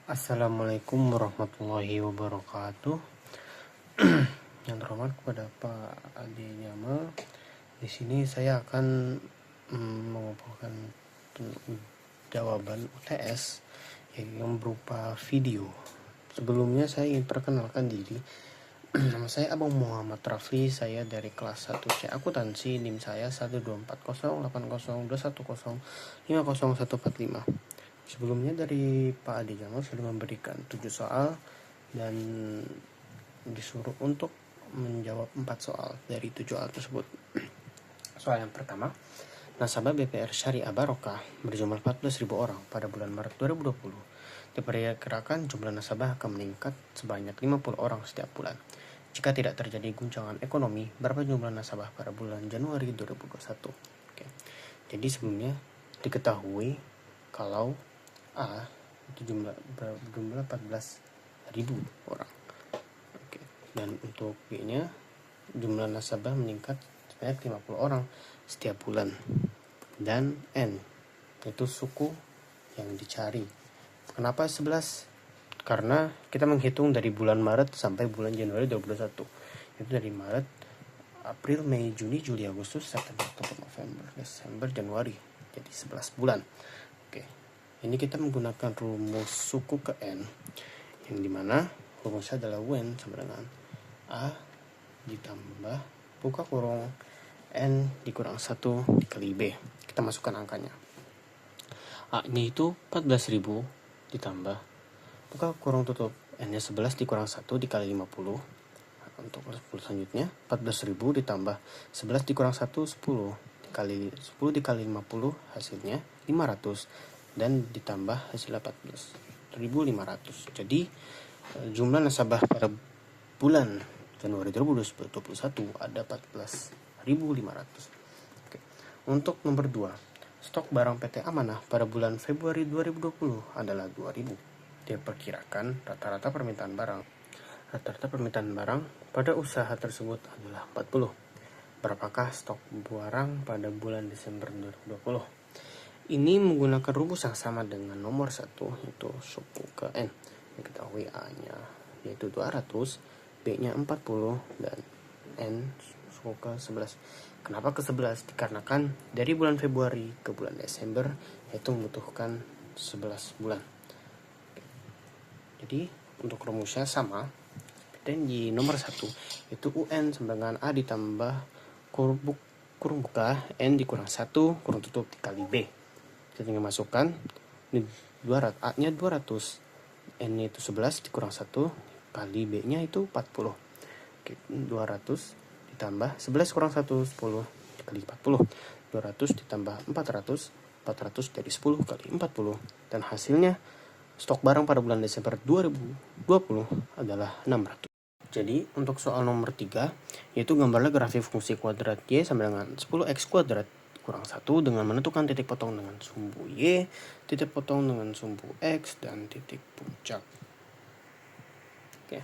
Assalamualaikum warahmatullahi wabarakatuh. Yang terhormat kepada Pak Ade Nyamal. Di sini saya akan mengumpulkan jawaban UTS yang berupa video. Sebelumnya saya ingin perkenalkan diri. Nama saya Abang Muhammad Rafli, saya dari kelas 1C Akuntansi, NIM saya 124080210500145. Sebelumnya dari Pak Adi Jamal sudah memberikan 7 soal dan disuruh untuk menjawab 4 soal dari 7 soal tersebut. Soal yang pertama, nasabah BPR Syariah Barokah berjumlah 14.000 orang pada bulan Maret 2020. Diperkirakan jumlah nasabah akan meningkat sebanyak 50 orang setiap bulan. Jika tidak terjadi guncangan ekonomi, berapa jumlah nasabah pada bulan Januari 2021? Oke. Jadi sebelumnya diketahui kalau A itu jumlah 14.000 orang. Oke. Dan untuk B-nya jumlah nasabah meningkat sebanyak 50 orang setiap bulan. Dan N itu suku yang dicari. Kenapa 11? Karena kita menghitung dari bulan Maret sampai bulan Januari 2021. Itu dari Maret, April, Mei, Juni, Juli, Agustus, September, Oktober, November, Desember, Januari. Jadi 11 bulan. Oke. Ini kita menggunakan rumus suku ke N, yang dimana rumusnya adalah UN sama dengan A ditambah buka kurung N dikurang 1 dikali B. Kita masukkan angkanya. A-nya itu 14.000 ditambah buka kurung tutup N-nya 11 dikurang 1 dikali 50. Untuk 10 selanjutnya 14.000 ditambah 11 dikurang 1 10 dikali 10 dikali 50 hasilnya 500 dan ditambah hasil 14.500. Jadi jumlah nasabah pada bulan Januari 2021 ada 14.500. Oke. Untuk nomor 2, stok barang PT Amanah pada bulan Februari 2020 adalah 2.000. Diperkirakan rata-rata permintaan barang pada usaha tersebut adalah 40. Berapakah stok barang pada bulan Desember 2020? Ini menggunakan rumus yang sama dengan nomor 1, yaitu suku ke N. Diketahui A-nya yaitu 200, B-nya 40, dan N suku ke 11. Kenapa ke 11? Dikarenakan dari bulan Februari ke bulan Desember itu membutuhkan 11 bulan. Jadi untuk rumusnya sama. Dan di nomor 1 itu UN sama dengan A ditambah kurung buka N dikurang 1 kurung tutup dikali B. Kita tinggal masukkan ini 200, A-nya 200, N-nya itu 11 dikurang 1 kali B-nya itu 40. Oke, 200 ditambah 11 kurang 1 10 dikali 40. 200 ditambah 400 dari 10 kali 40, dan hasilnya stok barang pada bulan Desember 2020 adalah 600. Jadi untuk soal nomor 3, yaitu gambarlah grafik fungsi kuadrat Y sama dengan 10x kuadrat kurang 1 dengan menentukan titik potong dengan sumbu Y, titik potong dengan sumbu X, dan titik puncak. Oke.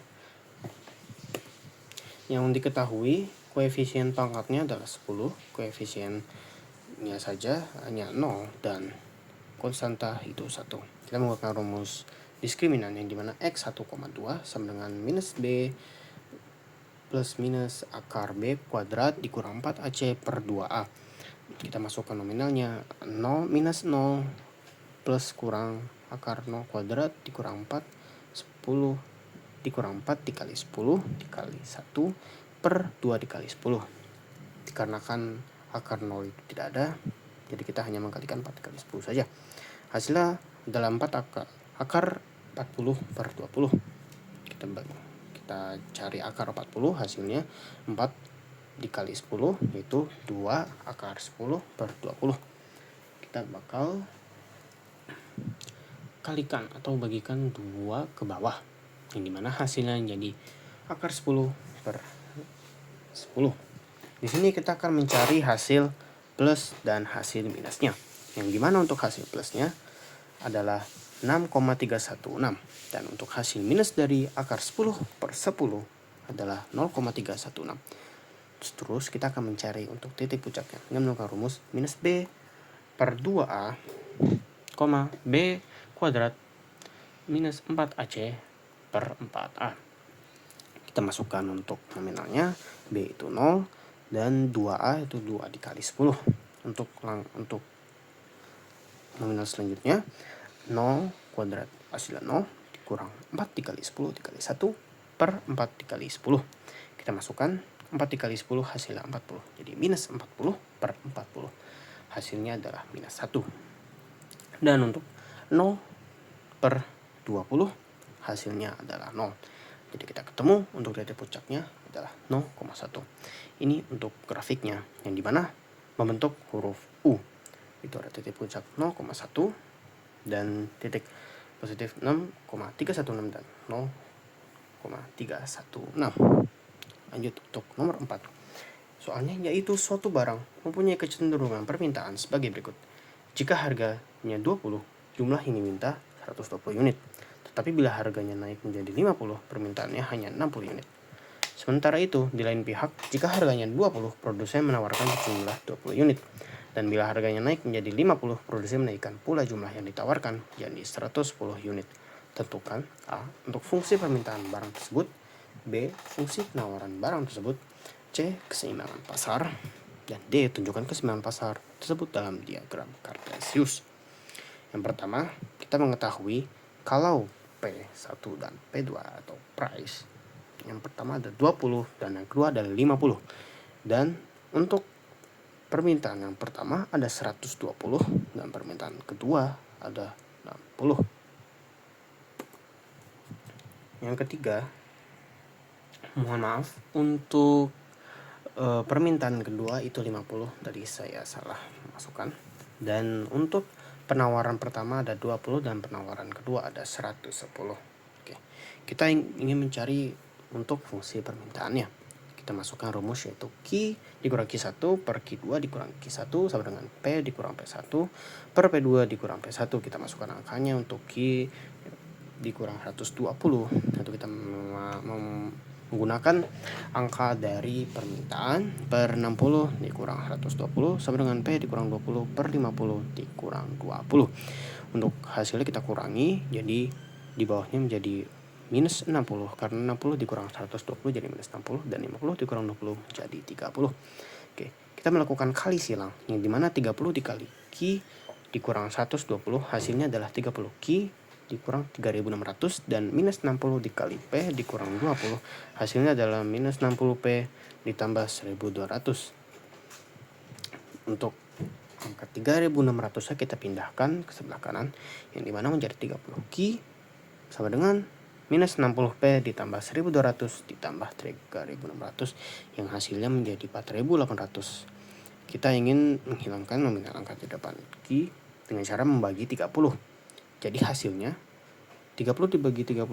Yang diketahui koefisien pangkatnya adalah 10, koefisiennya saja hanya 0, dan konstanta itu 1. Kita menggunakan rumus diskriminan yang dimana X 1,2 sama dengan minus B plus minus akar B kuadrat dikurang 4AC per 2A. Kita masukkan nominalnya 0 minus 0 plus kurang akar 0 kuadrat dikurang 4, 10 dikurang 4 dikali 10 dikali 1 per 2 dikali 10. Dikarenakan akar 0 itu tidak ada, jadi kita hanya mengkalikan 4 dikali 10 saja. Hasilnya adalah 4 akar 40 per 20. Kita cari akar 40, hasilnya 4 dikali 10 yaitu 2 akar 10 per 20. Kita bakal kalikan atau bagikan 2 ke bawah, yang dimana hasilnya jadi akar 10 per 10. Di sini kita akan mencari hasil plus dan hasil minusnya, yang dimana untuk hasil plusnya adalah 6,316, dan untuk hasil minus dari akar 10 per 10 adalah 0,316. Terus kita akan mencari untuk titik puncaknya dengan menggunakan rumus minus B per 2A, B kuadrat minus 4AC per 4A. Kita masukkan untuk nominalnya, B itu 0, dan 2A itu 2 dikali 10. Untuk nominal selanjutnya, 0 kuadrat hasilnya 0 dikurang 4 dikali 10 dikali 1 per 4 dikali 10. Kita masukkan 4 dikali 10 hasilnya 40. Jadi minus 40 per 40. Hasilnya adalah minus 1. Dan untuk 0 per 20 hasilnya adalah 0. Jadi kita ketemu untuk titik puncaknya adalah 0,1. Ini untuk grafiknya, yang dimana membentuk huruf U. Itu ada titik puncak 0,1 dan titik positif 0,316 dan 0,316. Lanjut untuk nomor 4. Soalnya yaitu suatu barang mempunyai kecenderungan permintaan sebagai berikut. Jika harganya 20, jumlah yang diminta 120 unit. Tetapi bila harganya naik menjadi 50, permintaannya hanya 60 unit. Sementara itu, di lain pihak, jika harganya 20, produsen menawarkan jumlah 20 unit. Dan bila harganya naik menjadi 50, produsen menaikkan pula jumlah yang ditawarkan jadi 110 unit. Tentukan A. Untuk fungsi permintaan barang tersebut, B. Fungsi penawaran barang tersebut, C. Keseimbangan pasar, dan D. Tunjukkan keseimbangan pasar tersebut dalam diagram Kartesius. Yang pertama, kita mengetahui kalau P1 dan P2 atau price, yang pertama ada 20 dan yang kedua ada 50. Dan untuk permintaan yang pertama ada 120 dan permintaan kedua ada 60. Yang ketiga, mohon maaf untuk permintaan kedua itu 50, tadi saya salah masukkan. Dan untuk penawaran pertama ada 20 dan penawaran kedua ada 110. Oke. Kita ingin mencari untuk fungsi permintaannya. Kita masukkan rumus yaitu Q dikurang Q1 per Q2 dikurang Q1 sama dengan P dikurang P1 per P2 dikurang P1. Kita masukkan angkanya untuk Q dikurang 120. Itu kita menggunakan angka dari permintaan per 60 dikurang 120 sama dengan P dikurang 20 per 50 dikurang 20. Untuk hasilnya kita kurangi, jadi di bawahnya menjadi minus 60 karena 60 dikurang 120 jadi minus 60 dan 50 dikurang 20 jadi 30. Oke, kita melakukan kali silang yang dimana 30 dikali Q dikurang 120 hasilnya adalah 30 Q dikurang 3600 dan minus 60 dikali P dikurang 20 hasilnya adalah minus 60P ditambah 1200. Untuk angka 3600 kita pindahkan ke sebelah kanan yang dimana menjadi 30 Q sama dengan minus 60P ditambah 1200 ditambah 3600 yang hasilnya menjadi 4800. Kita ingin menghilangkan nominal angka di depan Q dengan cara membagi 30. Jadi hasilnya 30 dibagi 31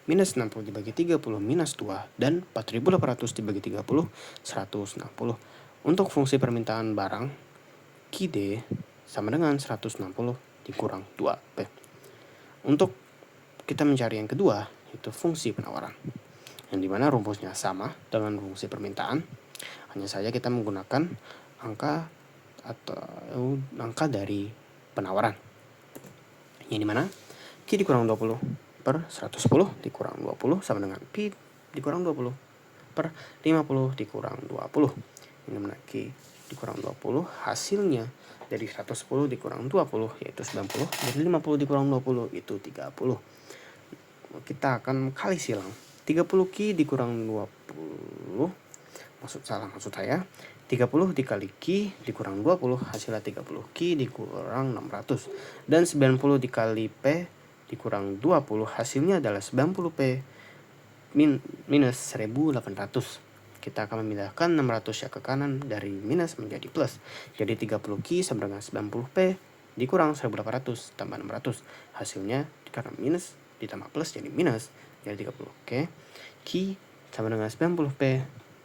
minus 60 dibagi 30 minus 2 dan 4800 dibagi 30 160. Untuk fungsi permintaan barang QD sama dengan 160 dikurang 2P. Untuk kita mencari yang kedua itu fungsi penawaran, yang dimana rumusnya sama dengan fungsi permintaan, hanya saja kita menggunakan angka atau angka dari penawaran, yang dimana Q dikurang 20 per 110 dikurang 20 sama dengan P dikurang 20 per 50 dikurang 20. Ini dimana Q dikurang 20 hasilnya dari 110 dikurang 20 yaitu 90, dari 50 dikurang 20 itu 30. Kita akan kali silang 30 Q dikurang 20 maksud saya 30 dikali Q dikurang 20 hasilnya 30 Q dikurang 600 dan 90 dikali P dikurang 20 hasilnya adalah 90P minus 1800. Kita akan memindahkan 600 ya ke kanan dari minus menjadi plus. Jadi 30 Q sama dengan 90P dikurang 1800 tambah 600. Hasilnya karena minus ditambah plus jadi minus jadi 30. Oke. Q sama dengan 90P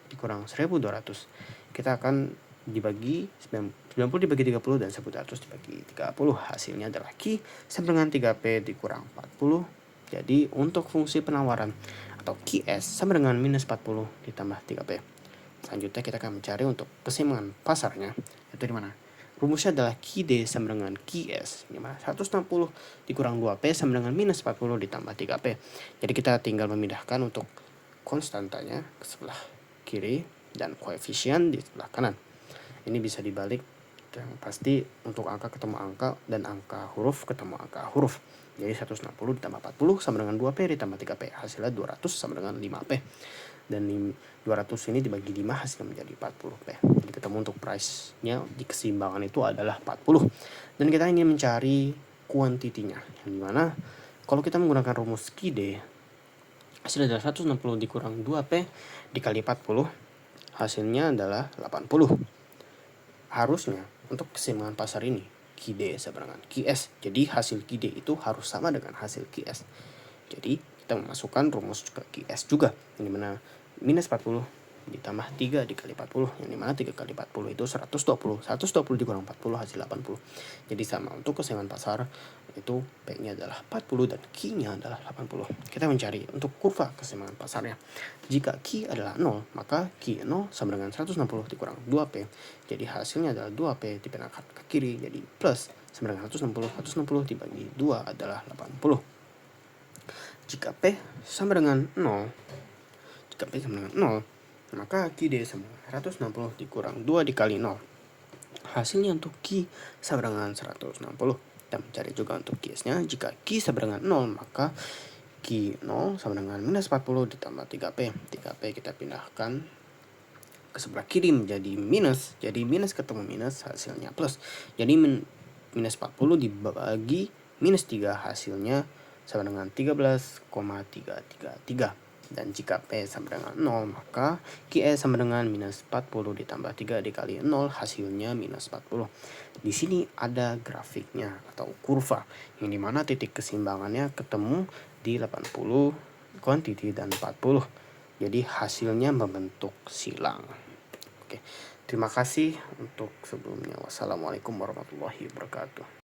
dikurang 1200. Kita akan dibagi 90 dibagi 30 dan 100 dibagi 30. Hasilnya adalah Q sama dengan 3P dikurang 40. Jadi untuk fungsi penawaran atau QS sama dengan minus 40 ditambah 3P. Selanjutnya kita akan mencari untuk keseimbangan pasarnya, yaitu di mana rumusnya adalah Qd sama dengan Qs, di mana 160 dikurang 2P sama dengan minus 40 ditambah 3P. Jadi kita tinggal memindahkan untuk konstantanya ke sebelah kiri dan koefisien di sebelah kanan. Ini bisa dibalik, yang pasti untuk angka ketemu angka dan angka huruf ketemu angka huruf. Jadi 160 ditambah 40 sama dengan 2P ditambah 3P, hasilnya 200 sama dengan 5P. Dan 200 ini dibagi 5 hasilnya menjadi 40P. Jadi ketemu untuk price-nya di keseimbangan itu adalah 40. Dan kita ingin mencari kuantitinya, yang dimana kalau kita menggunakan rumus Qd, hasilnya adalah 160 dikurang 2P dikali 40, hasilnya adalah 80. Harusnya untuk keseimbangan pasar ini Qd sama dengan Qs. Jadi hasil Qd itu harus sama dengan hasil Qs. Jadi kita memasukkan rumus ke Qs juga, yang dimana minus 40 ditambah 3 dikali 40, yang dimana 3 kali 40 itu 120. 120 dikurang 40 hasil 80. Jadi sama, untuk keseimbangan pasar itu P-nya adalah 40 dan Q-nya adalah 80. Kita mencari untuk kurva keseimbangan pasarnya. Jika Q adalah 0, maka Q0 sama dengan 160 dikurang 2P. Jadi hasilnya adalah 2P dipindahkan ke kiri, jadi plus sama dengan 160. 160 dibagi 2 adalah 80. Jika P sama dengan 0, maka Qd sama 160 dikurang 2 dikali 0. Hasilnya untuk Q sama dengan 160. Kita mencari juga untuk Q-nya. Jika Q sama dengan 0, maka Q0 sama dengan minus 40 ditambah 3P. 3P kita pindahkan ke sebelah kiri menjadi minus. Jadi minus ketemu minus, hasilnya plus. Jadi minus 40 dibagi minus 3, hasilnya sama dengan 13,333. Dan jika P sama dengan 0, maka QE sama dengan minus 40 ditambah 3 dikali 0, hasilnya minus 40. Di sini ada grafiknya atau kurva, yang dimana titik keseimbangannya ketemu di 80 quantity dan 40. Jadi hasilnya membentuk silang. Oke, terima kasih untuk sebelumnya. Wassalamualaikum warahmatullahi wabarakatuh.